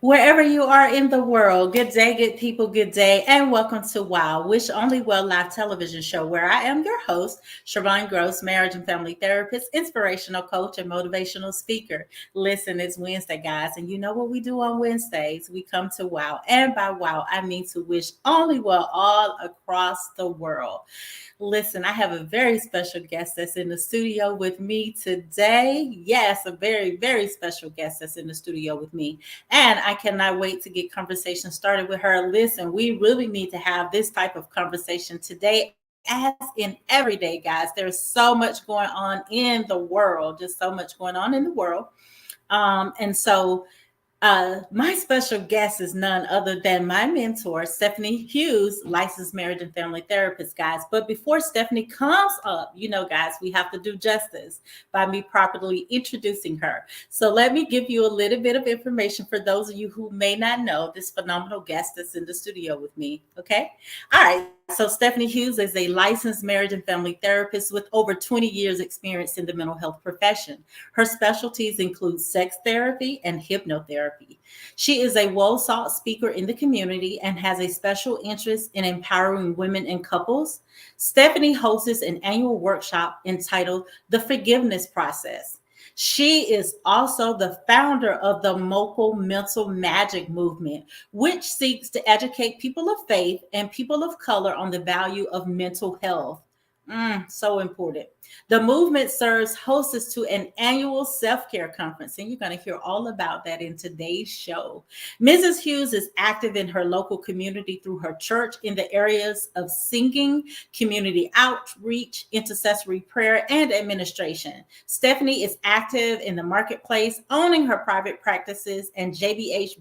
Wherever you are in the world, good day, good people, good day, and welcome to Wow, Wish Only Well live television show where I am your host, SherVonne Grose, marriage and family therapist, inspirational coach, and motivational speaker. Listen, it's Wednesday, guys, and you know what we do on Wednesdays? We come to Wow, and by Wow, I mean to wish only well all across the world. Listen, I have a very special guest that's in the studio with me today. Yes, a very, very special guest that's in the studio with me. And I cannot wait to get conversation started with her. Listen, we really need to have this type of conversation today, as in every day, guys. There's so much going on in the world, just so much going on in the world. And so my special guest is none other than my mentor, Stefanie Hughes, licensed marriage and family therapist, guys. But before Stefanie comes up, guys, we have to do justice by me properly introducing her. So let me give you a little bit of information for those of you who may not know this phenomenal guest that's in the studio with me. Okay. All right. So Stefanie Hughes is a licensed marriage and family therapist with over 20 years experience in the mental health profession. Her specialties include sex therapy and hypnotherapy. She is a well-sought speaker in the community and has a special interest in empowering women and couples. Stefanie hosts an annual workshop entitled The Forgiveness Process. She is also the founder of the Local Mental Magic movement, which seeks to educate people of faith and people of color on the value of mental health. So important. The movement serves hosts to an annual self-care conference, and you're going to hear all about that in today's show. Mrs. Hughes is active in her local community through her church in the areas of singing, community outreach, intercessory prayer, and administration. Stefanie is active in the marketplace, owning her private practices and JBH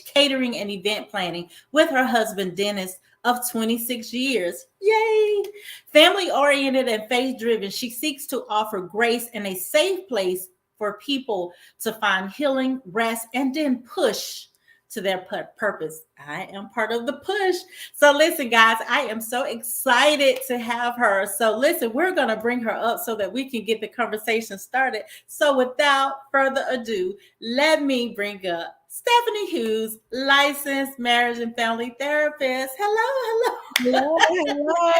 catering and event planning with her husband Dennis of 26 years. Yay! Family oriented and faith driven, she seeks to offer grace and a safe place for people to find healing, rest, and then push to their purpose. I am part of the push. So listen, guys, I am so excited to have her. So listen, we're going to bring her up so that we can get the conversation started. So without further ado, let me bring up Stefanie Hughes, licensed marriage and family therapist. Hello, Hello,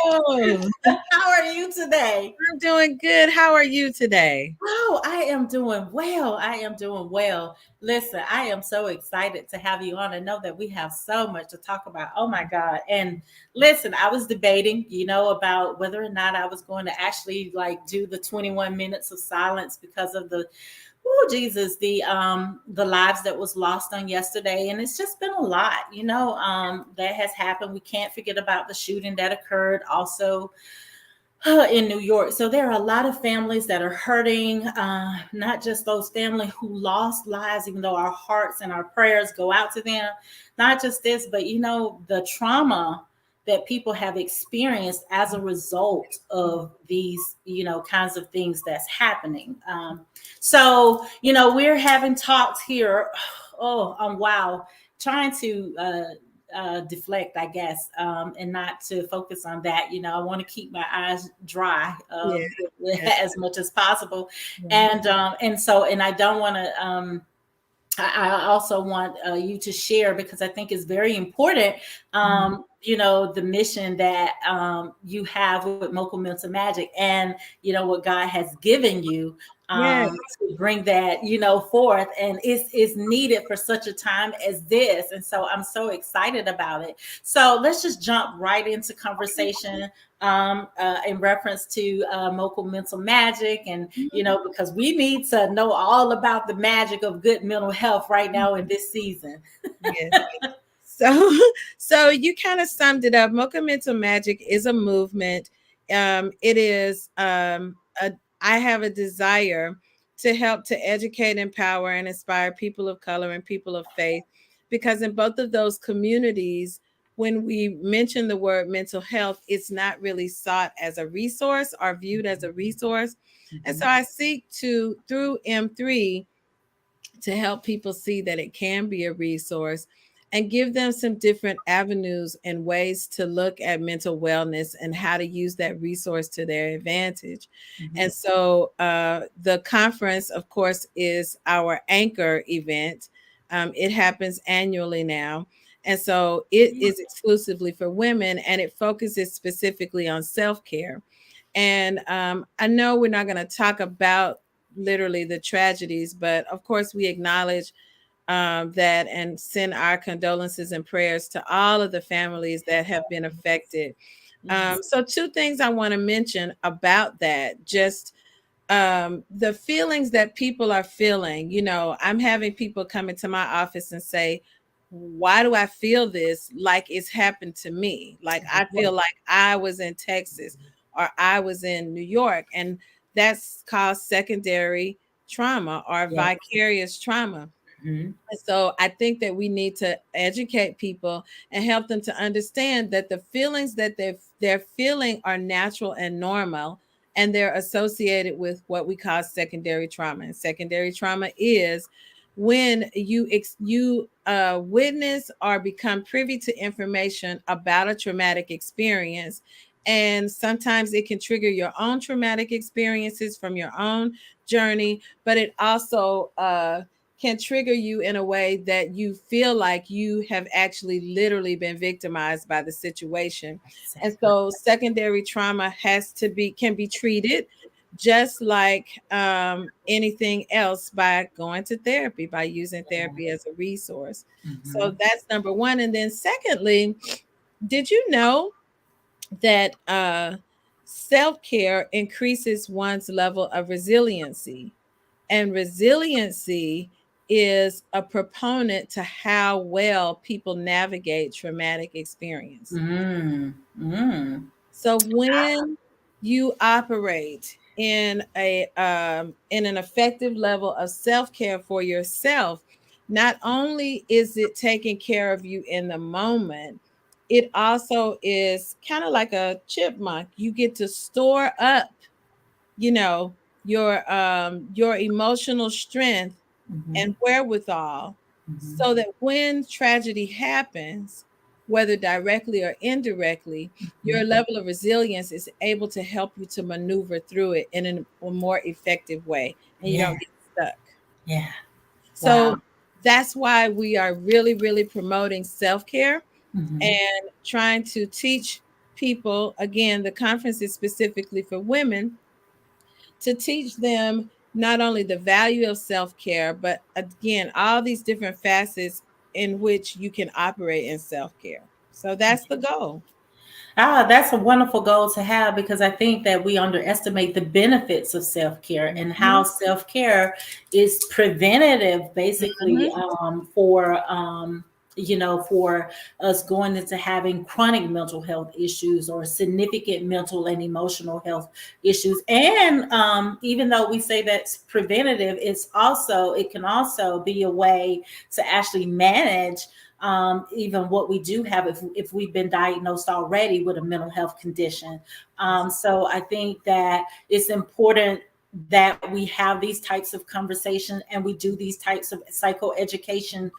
hello. how are you today? I'm doing good. How are you today? Oh, I am doing well. I am doing well. Listen, I am so excited to have you on. I know that we have so much to talk about. Oh my God. And listen, I was debating, about whether or not I was going to actually like do the 21 minutes of silence because of the lives that was lost on yesterday. And it's just been a lot, that has happened. We can't forget about the shooting that occurred also in New York. So there are a lot of families that are hurting, not just those families who lost lives, even though our hearts and our prayers go out to them. Not just this, but the trauma that people have experienced as a result of these, kinds of things that's happening. We're having talks here. Oh, wow, trying to deflect, I guess, and not to focus on that. I want to keep my eyes dry Yeah, yeah, as much as possible, yeah. and I don't want to. I also want you to share because I think it's very important. Mhm. The mission that you have with Mocha Mental Magic, and what God has given you Yeah. to bring that forth, and it's needed for such a time as this. And so I'm so excited about it. So let's just jump right into conversation in reference to Mocha Mental Magic, and because we need to know all about the magic of good mental health right now in this season. Yeah. So, so you kind of summed it up. Mocha Mental Magic is a movement. It is I have a desire to help to educate, empower, and inspire people of color and people of faith, because in both of those communities, when we mention the word mental health, it's not really sought as a resource or viewed as a resource. And so I seek to, through M3, to help people see that it can be a resource and give them some different avenues and ways to look at mental wellness and how to use that resource to their advantage. Mhm. And so the conference, of course, is our anchor event. It happens annually now. And so it is exclusively for women, and it focuses specifically on self care. And I know we're not going to talk about literally the tragedies, but of course, we acknowledge that and send our condolences and prayers to all of the families that have been affected. Yes. So, two things I want to mention about that, just the feelings that people are feeling. I'm having people come into my office and say, why do I feel this like it's happened to me? Like I feel like I was in Texas or I was in New York. And that's called secondary trauma or Yeah. vicarious trauma. Mhm. And so I think that we need to educate people and help them to understand that the feelings that they're feeling are natural and normal, and they're associated with what we call secondary trauma. And secondary trauma is when you witness or become privy to information about a traumatic experience. And sometimes it can trigger your own traumatic experiences from your own journey, but it also can trigger you in a way that you feel like you have actually literally been victimized by the situation. And Exactly. so secondary trauma can be treated just like anything else, by going to therapy, by using Yeah. therapy as a resource. So Mhm. that's number one. And then secondly, did you know that self-care increases one's level of resiliency? And resiliency is a proponent to how well people navigate traumatic experiences. Mm. Mm. So when you operate in an effective level of self-care for yourself, not only is it taking care of you in the moment, it also is kind of like a chipmunk. You get to store up, you know, your emotional strength Mhm. and wherewithal, Mhm. so that when tragedy happens, whether directly or indirectly, your Mhm. level of resilience is able to help you to maneuver through it in a more effective way, and you Yeah. don't get stuck. Yeah. So Wow. that's why we are really, really promoting self-care Mhm. and trying to teach people. Again, the conference is specifically for women, to teach them not only the value of self-care, but again, all these different facets in which you can operate in self-care. So that's the goal. Ah, that's a wonderful goal to have because I think that we underestimate the benefits of self care and how Mhm, self care is preventative, basically, mhm, for us going into having chronic mental health issues or significant mental and emotional health issues. And even though we say that's preventative, it can also be a way to actually manage even what we do have if we've been diagnosed already with a mental health condition. So I think that it's important that we have these types of conversations and we do these types of psychoeducational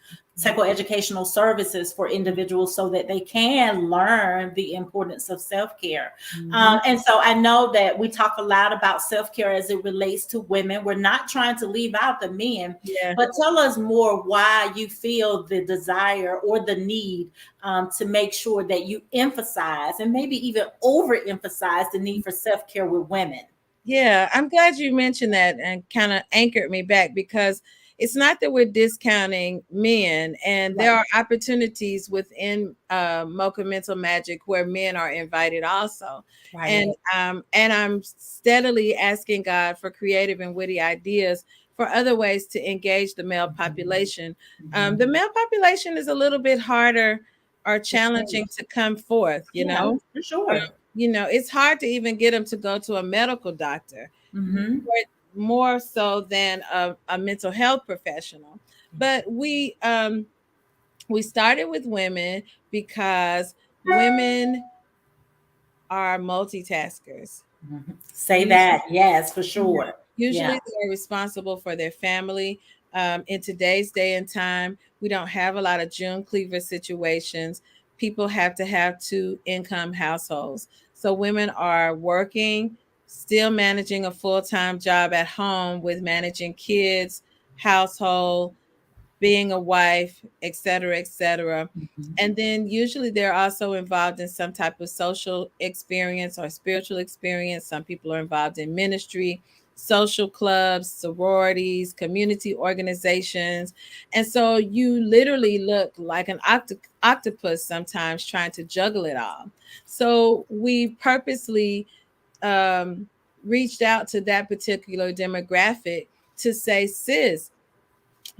services for individuals so that they can learn the importance of self-care. mhm. And so I know that we talk a lot about self-care as it relates to women. We're not trying to leave out the men, Yeah. but tell us more why you feel the desire or the need to make sure that you emphasize and maybe even overemphasize the need for self care with women. Yeah, I'm glad you mentioned that and kind of anchored me back, because it's not that we're discounting men, and Right, there are opportunities within Mocha Mental Magic where men are invited also. right. And I'm steadily asking God for creative and witty ideas for other ways to engage the male Mhm, population. The mhm. male population is a little bit harder or challenging to come forth, Yeah, for sure. it's hard to even get them to go to a medical doctor, Hmm. more so than a mental health professional. But we started with women because women are multitaskers. Say Usually, that. Yes, for yeah. sure. Yeah. Usually they are responsible for their family. In today's day and time, we don't have a lot of June Cleaver situations. People have to have two income households. So women are working, still managing a full time job at home with managing kids, household, being a wife, et cetera, et cetera. Mhm. And then usually they're also involved in some type of social experience or spiritual experience. Some people are involved in ministry, social clubs, sororities, community organizations. And so you literally look like an octopus sometimes trying to juggle it all. So we purposely um, reached out to that particular demographic to say, sis,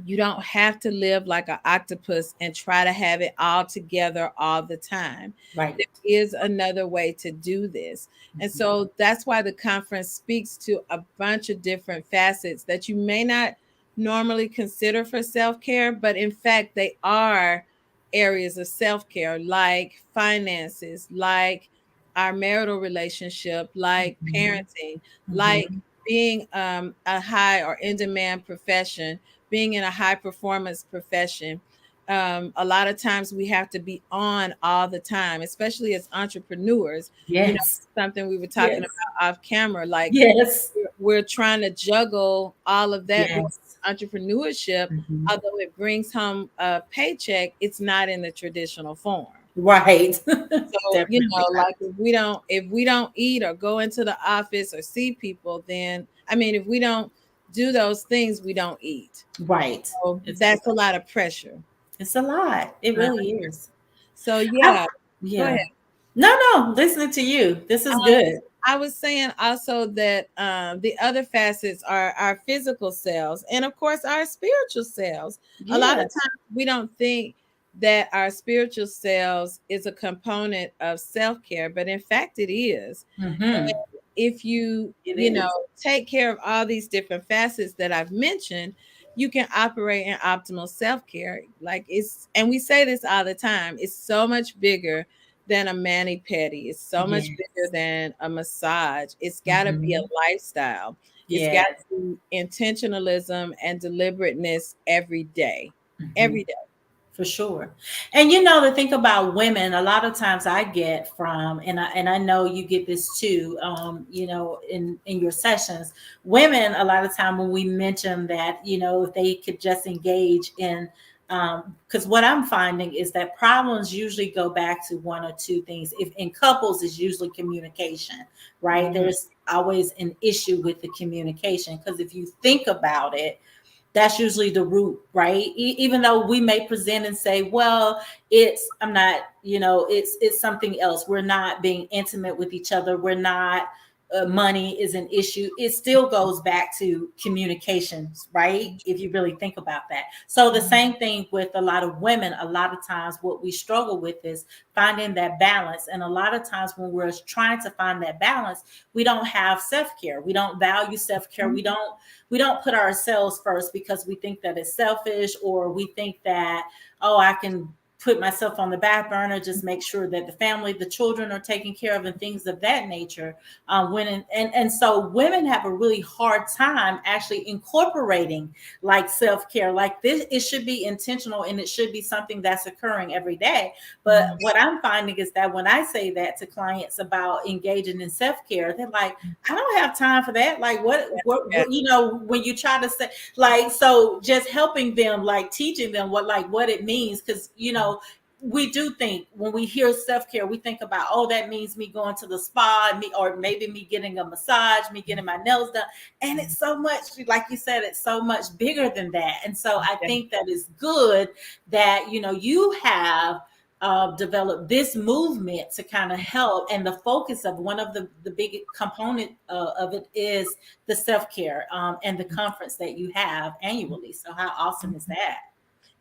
you don't have to live like an octopus and try to have it all together all the time. Right. There is another way to do this. And Mhm. so that's why the conference speaks to a bunch of different facets that you may not normally consider for self care, but in fact, they are areas of self care, like finances, like our marital relationship, like Mhm. parenting, like Mhm. being a high or in demand profession, being in a high performance profession. A lot of times we have to be on all the time, especially as entrepreneurs. You know, Yes. something we were talking Yes. about off camera, like Yes. we're trying to juggle all of that because Yes. entrepreneurship, Mhm. although it brings home a paycheck, it's not in the traditional form. Right. So, Definitely not. like if we don't eat or go into the office or see people, then I mean, if we don't do those things, we don't eat. Right. So It's that's a lot of pressure. it's a lot. It Uh, really is. so I, yeah, go ahead. yeah. No, no, listening to you. This is I good. was I was saying also that the other facets are our physical selves and of course our spiritual selves. A lot of Yes. times we don't think that our spiritual selves is a component of self-care, but in fact it is. Mm-hmm. If you It you know is. take care of all these different facets that I've mentioned, you can operate in optimal self-care. Like it's and we say this all the time, it's so much bigger than a mani pedi. It's so much bigger Yes. than a massage. It's got to be Mm-hmm. a lifestyle. It's got Yes. to be intentionalism and deliberateness every day. Mm-hmm. Every day. For sure. And you know, the thing about women, a lot of times I get from, and I know you get this too, you know, in your sessions, women, a lot of time when we mention that, you know, if they could just engage in, because what I'm finding is that problems usually go back to one or two things. If in couples, is usually communication, right? Mhm. There's always an issue with the communication, because if you think about it, that's usually the root, right? Even though we may present and say, well, it's, I'm not, you know, it's something else, we're not being intimate with each other, we're not, money is an issue, it still goes back to communications, right? If you really think about that. So the Mhm. same thing with a lot of women, a lot of times what we struggle with is finding that balance. And a lot of times when we're trying to find that balance, we don't have self-care, we don't value self-care, we don't put ourselves first because we think that it's selfish, or we think that, oh, I can put myself on the back burner, just make sure that the family, the children are taken care of, and things of that nature. And so women have a really hard time actually incorporating like self-care like this. It should be intentional, and it should be something that's occurring every day. But Mhm. what I'm finding is that when I say that to clients about engaging in self-care, they're like, I don't have time for that. Like Yeah. what, you know, when you try to say, like, so just helping them, like teaching them what it means. Cause you know, we do think when we hear self-care, we think about, oh, that means me going to the spa, me, or maybe me getting a massage, me getting my nails done. And it's so much, like you said, it's so much bigger than that. And so I Yeah. think that it's good that, you know, you have developed this movement to kind of help, and the focus of one of the big component of it is the self-care, and the conference that you have annually. So how awesome is that?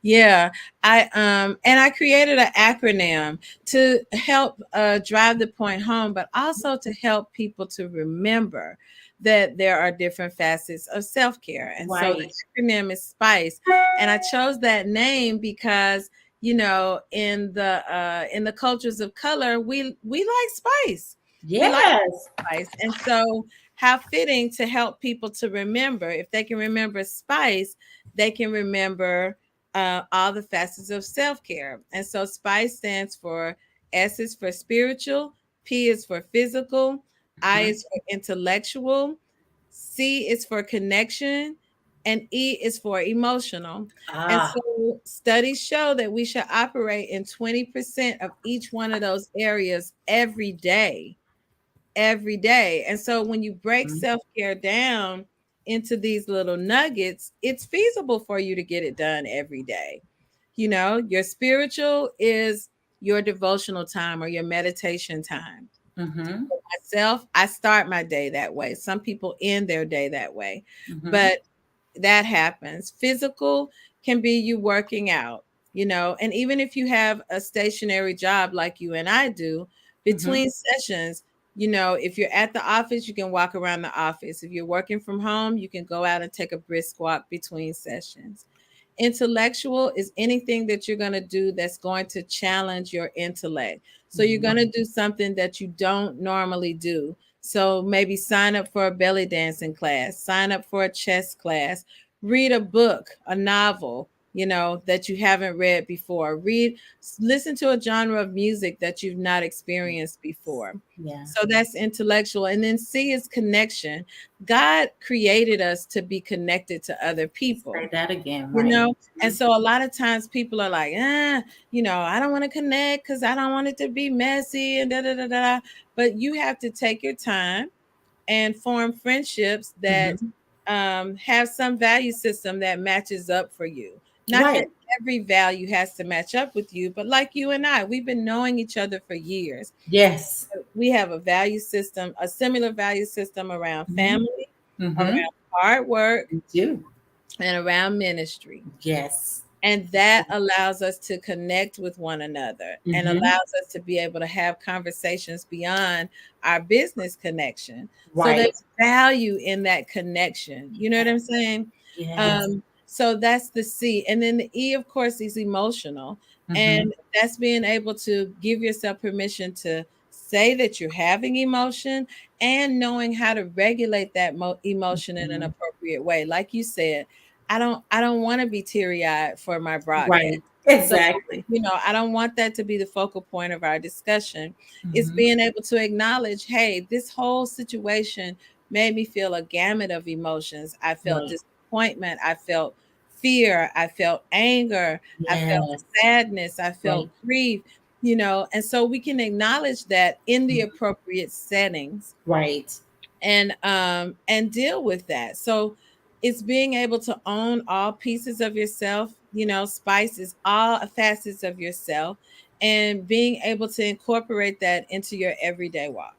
Yeah, I created an acronym to help drive the point home, but also to help people to remember that there are different facets of self-care. And so Right. the acronym is SPICE, and I chose that name because in the cultures of color, we like spice. We like Yes. spice, and so how fitting to help people to remember. If they can remember spice, they can remember all the facets of self care. And so SPICE stands for S is for spiritual, P is for physical, I Mhm. is for intellectual, C is for connection, and E is for emotional. And Ah. so studies show that we should operate in 20% of each one of those areas every day, every day. And so when you break Mhm. self-care down into these little nuggets, it's feasible for you to get it done every day. Your spiritual is your devotional time or your meditation time. Mhm. For myself, I start my day that way. Some people end their day that way, Mhm. but that happens. Physical can be you working out, and even if you have a stationary job like you and I do, Mhm. between sessions, if you're at the office, you can walk around the office. If you're working from home, you can go out and take a brisk walk between sessions. Intellectual is anything that you're going to do that's going to challenge your intellect. So you're Mhm. going to do something that you don't normally do. So maybe sign up for a belly dancing class, sign up for a chess class, read a book, a novel, that you haven't read before. Listen to a genre of music that you've not experienced before. Yeah. So that's intellectual. And then C is connection. God created us to be connected to other people, Say that again, you right? know and so a lot of times people are like, I don't want to connect because I don't want it to be messy and da da da da. But you have to take your time and form friendships that Mhm. have some value system that matches up for you. Not that Right. every value has to match up with you, but like you and I, we've been knowing each other for years. Yes. We have a value system, a similar value system around Mhm. family, Mhm. around hard work, You do. and around ministry. Yes. And that allows us to connect with one another and Mhm. allows us to be able to have conversations beyond our business connection. So Right. there's value in that connection. You know what I'm saying? Yes. So that's the C. And then the E, of course, is emotional. Mhm. And that's being able to give yourself permission to say that you're having emotion and knowing how to regulate that emotion in an Mhm. appropriate way. Like you said, I don't want to be teary-eyed for my broadcast. Right. So, Exactly. I don't want that to be the focal point of our discussion. It's Mhm. being able to acknowledge, hey, this whole situation made me feel a gamut of emotions. I felt Right. disappointment, I felt fear, I felt anger, I felt Yes. sadness, I felt Right. grief, and so we can acknowledge that in the Mhm. appropriate settings Right. and deal with that. So it's being able to own all pieces of yourself, spice is all facets of yourself, and being able to incorporate that into your everyday walk.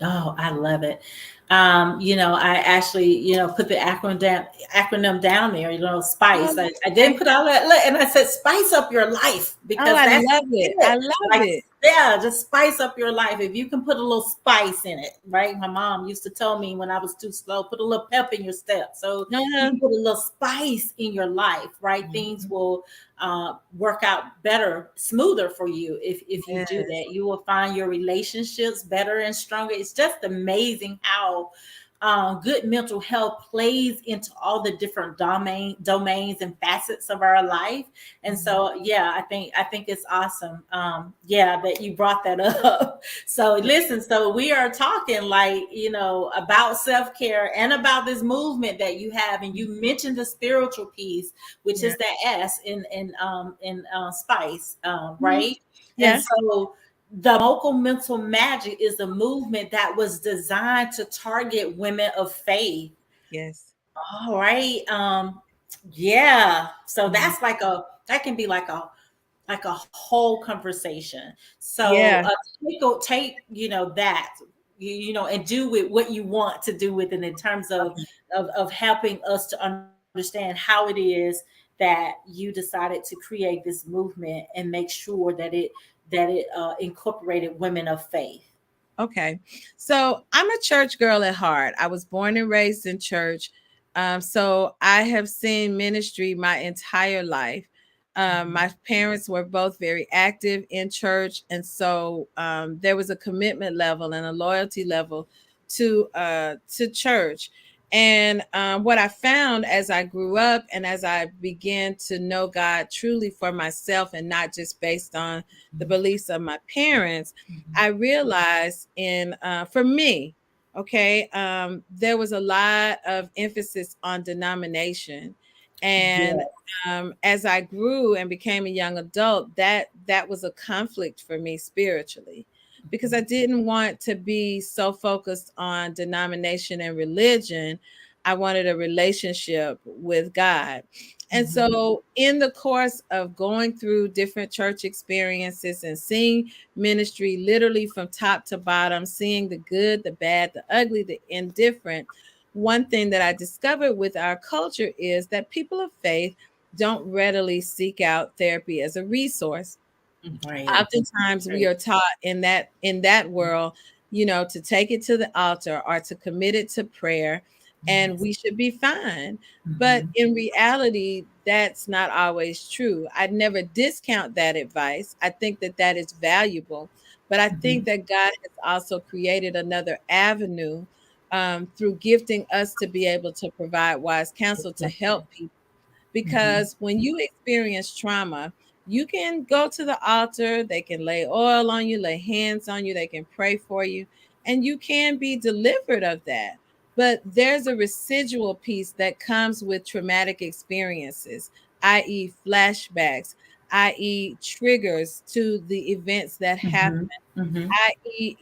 Oh, I love it. I actually, put the acronym down there, Oh, SPICE. I didn't okay. put all that, and I said spice up your life Oh, because I that's love it. I it. love Like, it. yeah, just spice up your life. If you can put a little spice in it, right? My mom used to tell me when I was too slow, put a little pep in your step. So you Uh-huh. can put a little spice in your life, right? Things will work out better, smoother for you if you do Yes. that. You will find your relationships better and stronger. It's just amazing how good mental health plays into all the different domains and facets of our life. And Mhm. so, yeah, I think it's awesome. Yeah, that you brought that up. So, listen, so we are talking like about self care and about this movement that you have, and you mentioned the spiritual piece, which Yeah. is the S in Spice, Mhm. right? And Yeah. so the Local Mental Magic is a movement that was designed to target women of faith. Yes. All right. Yeah. So Mhm. that can be like a whole conversation. So Yeah. take that and do with what you want to do with it in terms Okay. of helping us to understand how it is that you decided to create this movement and make sure that it incorporated women of faith. Okay. So I'm a church girl at heart. I was born and raised in church. So I have seen ministry my entire life. My parents were both very active in church. And so there was a commitment level and a loyalty level to church. And what I found as I grew up and as I began to know God truly for myself and not just based on the beliefs of my parents, I realized for me, Okay. There was a lot of emphasis on denomination. And Yes. as I grew and became a young adult, that was a conflict for me spiritually, because I didn't want to be so focused on denomination and religion. I wanted a relationship with God. And Mhm. so, in the course of going through different church experiences and seeing ministry literally from top to bottom, seeing the good, the bad, the ugly, the indifferent, one thing that I discovered with our culture is that people of faith don't readily seek out therapy as a resource. Right. Oftentimes we Right. are taught in that world, to take it to the altar or to commit it to prayer, and Yes. we should be fine. But Mhm. in reality, that's not always true. I'd never discount that advice. I think that that is valuable, but I think Mhm. that God has also created another avenue, through gifting us to be able to provide wise counsel to Exactly. help people, Mhm. because when you experience trauma, you can go to the altar, they can lay oil on you, lay hands on you, they can pray for you, and you can be delivered of that. But there's a residual piece that comes with traumatic experiences, i.e., flashbacks, i.e., triggers to the events that happen, Mhm. Mhm. i.e.,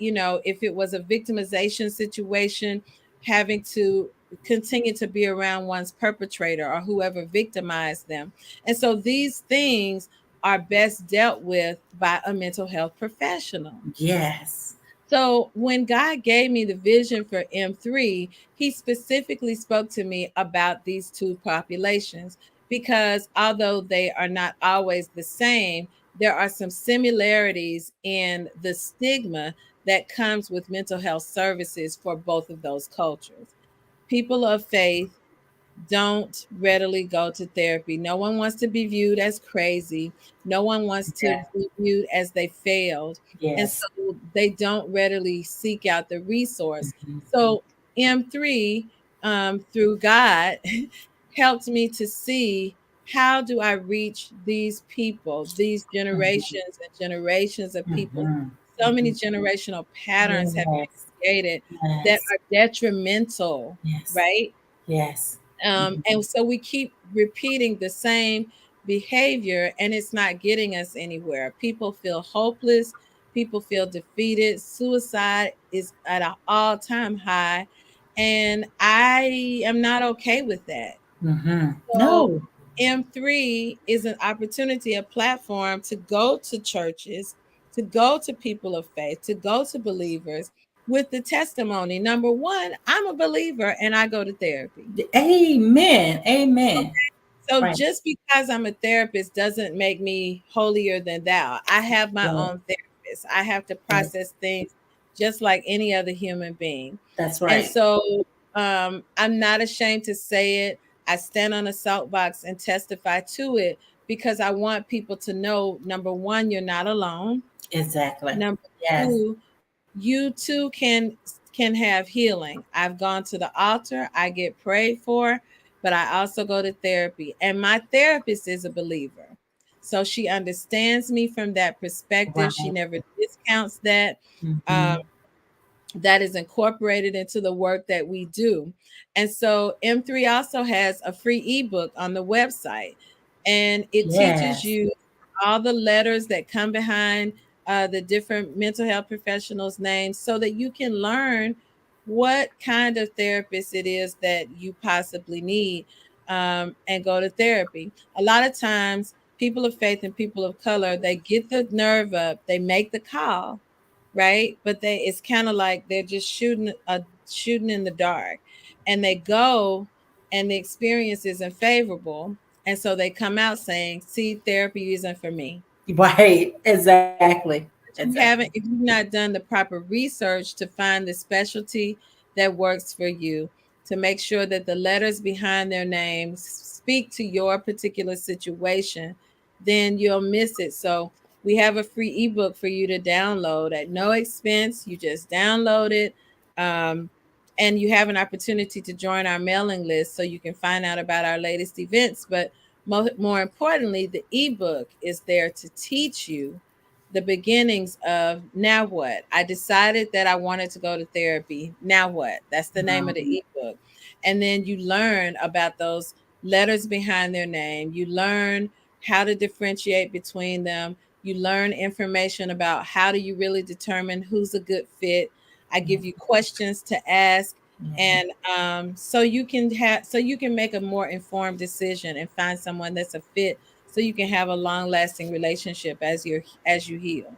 if it was a victimization situation, having to continue to be around one's perpetrator or whoever victimized them. And so these things are best dealt with by a mental health professional. Yes. So when God gave me the vision for M3, he specifically spoke to me about these two populations, because although they are not always the same, there are some similarities in the stigma that comes with mental health services for both of those cultures. People of faith don't readily go to therapy. No one wants to be viewed as crazy. No one wants to Yes. be viewed as they failed. And Yes. so they don't readily seek out the resource. Mhm. So M3, through God, helped me to see, how do I reach these people, these Mhm. generations and generations of people. Mhm. So many Mhm. generational patterns have Yes. been created that Yes. are detrimental, Yes. right? Yes. And so we keep repeating the same behavior, and it's not getting us anywhere. People feel hopeless, people feel defeated, suicide is at an all-time high, and I am not okay with that. Mhm. So No. M3 is an opportunity, a platform to go to churches, to go to people of faith, to go to believers with the testimony. Number one, I'm a believer and I go to therapy. Amen. Amen. So Right. just because I'm a therapist doesn't make me holier than thou. I have my Yes. own therapist. I have to Yes. process things just like any other human being. That's And right. so I'm not ashamed to say it. I stand on a soapbox and testify to it, because I want people to know, number one, you're not alone. Exactly. Number Yes. two, you too can have healing. I've gone to the altar, I get prayed for, but I also go to therapy. And my therapist is a believer. So she understands me from that perspective. She Right. never discounts that. Um, Mhm. that is incorporated into the work that we do. And so M3 also has a free ebook on the website, and it teaches Yes. you all the letters that come behind the different mental health professionals' names, so that you can learn what kind of therapist it is that you possibly need, and go to therapy. A lot of times, people of faith and people of color, they get the nerve up, they make the call, right? But they it's kind of like they're just shooting in the dark, and they go, and the experience isn't favorable, and so they come out saying, "See, therapy isn't for me." Right. Exactly. You Exactly. haven't if you've not done the proper research to find the specialty that works for you, to make sure that the letters behind their names speak to your particular situation, then you'll miss it. So we have a free ebook for you to download at no expense. You just download it, um, and you have an opportunity to join our mailing list so you can find out about our latest events. But more importantly, the ebook is there to teach you the beginnings of now what? I decided that I wanted to go to therapy. Now what? That's the name of the ebook. And then you learn about those letters behind their name. You learn how to differentiate between them. You learn information about how do you really determine who's a good fit. I give you questions to ask, and so you can make a more informed decision and find someone that's a fit, so you can have a long lasting relationship as you heal.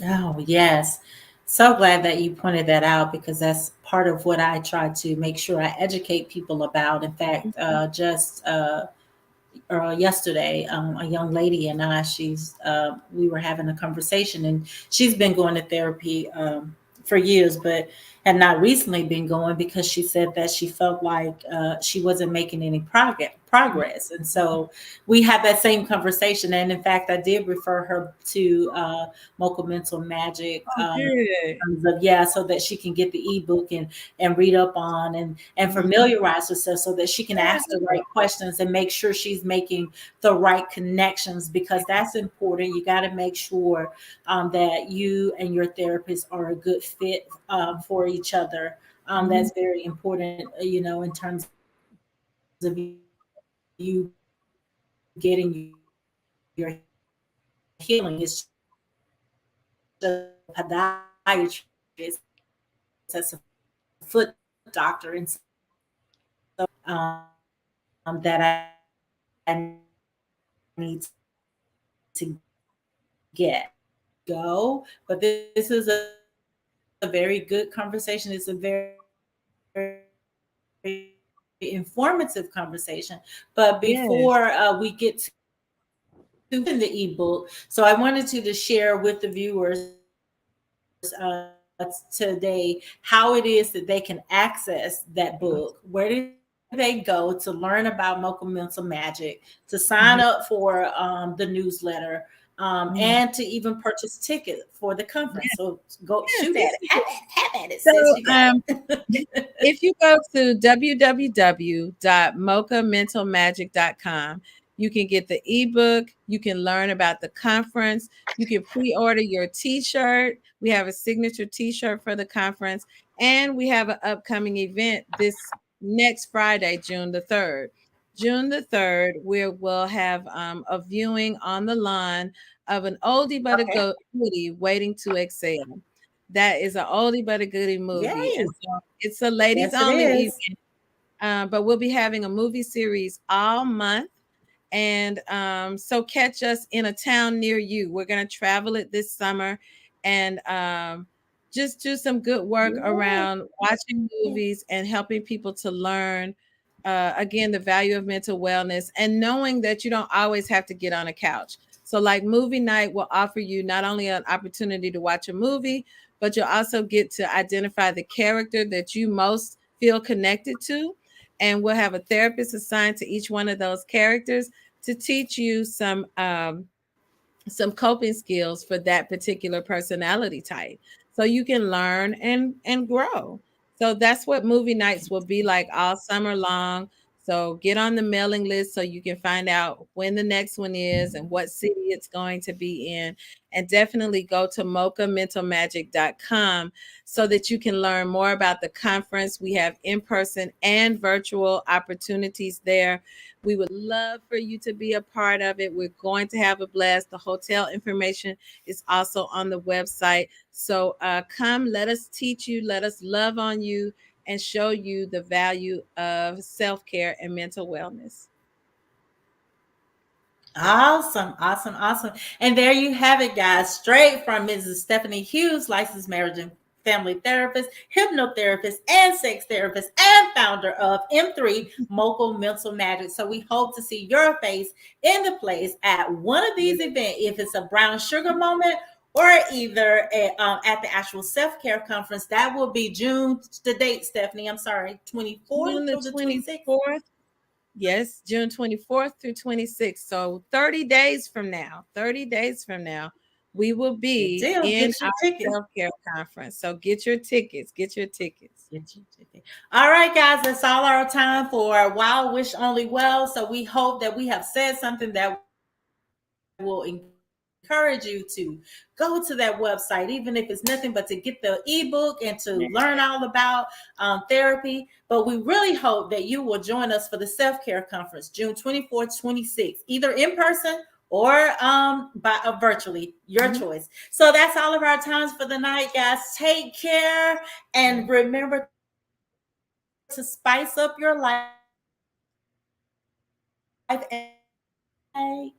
Oh, yes. So glad that you pointed that out because that's part of what I try to make sure I educate people about. In fact, just yesterday, a young lady and I, we were having a conversation, and she's been going to therapy for years, but had not recently been going because she said that she felt like she wasn't making any progress. And so we had that same conversation. And in fact, I did refer her to Mocha Mental Magic. Oh, good. Terms of, yeah, so that she can get the ebook and read up on and familiarize herself so that she can ask the right questions and make sure she's making the right connections, because that's important. You got to make sure that you and your therapist are a good fit for each other. Mhm. That's very important, in terms of you getting your healing. It's just a podiatrist, that's a foot doctor, and so that I need to get. Go, but this is a very good conversation. It's a very informative conversation. But before we get to in the ebook, so I wanted you to share with the viewers today how it is that they can access that book. Where do they go to learn about Mocha Mental Magic, to sign up for the newsletter, and to even purchase tickets Mhm. for the conference? So go shoot at it, Mhm. have at it, sis. You got Yes, it. yes, that's it. So, if you go to www.mochamentalmagic.com, you can get the ebook, you can learn about the conference, you can pre-order your t-shirt. We have a signature t-shirt for the conference, and we have an upcoming event this next Friday, June the 3rd. June the 3rd, we will have a viewing on the lawn of an oldie but a goodie, Waiting to Excel. That is an oldie but a goodie movie. And Yay! so it's a ladies only Yes, it event, is. but we'll be having a movie series all month. And so catch us in a town near you. We're going to travel it this summer, and just do some good work around watching movies and helping people to learn, again, the value of mental wellness, and knowing that you don't always have to get on a couch. So, like, movie night will offer you not only an opportunity to watch a movie, but you'll also get to identify the character that you most feel connected to. And we'll have a therapist assigned to each one of those characters to teach you some coping skills for that particular personality type, so you can learn and grow. So that's what movie nights will be like all summer long. So get on the mailing list so you can find out when the next one is and what city it's going to be in. And definitely go to mochamentalmagic.com so that you can learn more about the conference. We have in-person and virtual opportunities there. We would love for you to be a part of it. We're going to have a blast. The hotel information is also on the website. So come, let us teach you, let us love on you, and show you the value of self care and mental wellness. Awesome, awesome, awesome. And there you have it, guys. Straight from Mrs. Stefanie Hughes, licensed marriage and family therapist, hypnotherapist, and sex therapist, and founder of M3 Mocha Mental Magic. So we hope to see your face in the place at one of these events, if it's a brown sugar moment or either at the actual self-care conference. That will be June, the date, Stephanie, I'm sorry, 24th June the through the 26th. 24th. Yes, June 24th through 26th. So 30 days from now, 30 days from now, we will Good be deal. in Get your our tickets. self-care conference. So get your tickets, get your tickets. Get your ticket. All right, guys, that's all our time for Wild Wish Only Well. So we hope that we have said something that will encourage you encourage you to go to that website, even if it's nothing but to get the ebook and to learn all about therapy. But we really hope that you will join us for the self-care conference, June 24th, 26th, either in person or virtually, your choice. So that's all of our times for the night, guys. Take care and remember to spice up your life and have a great night.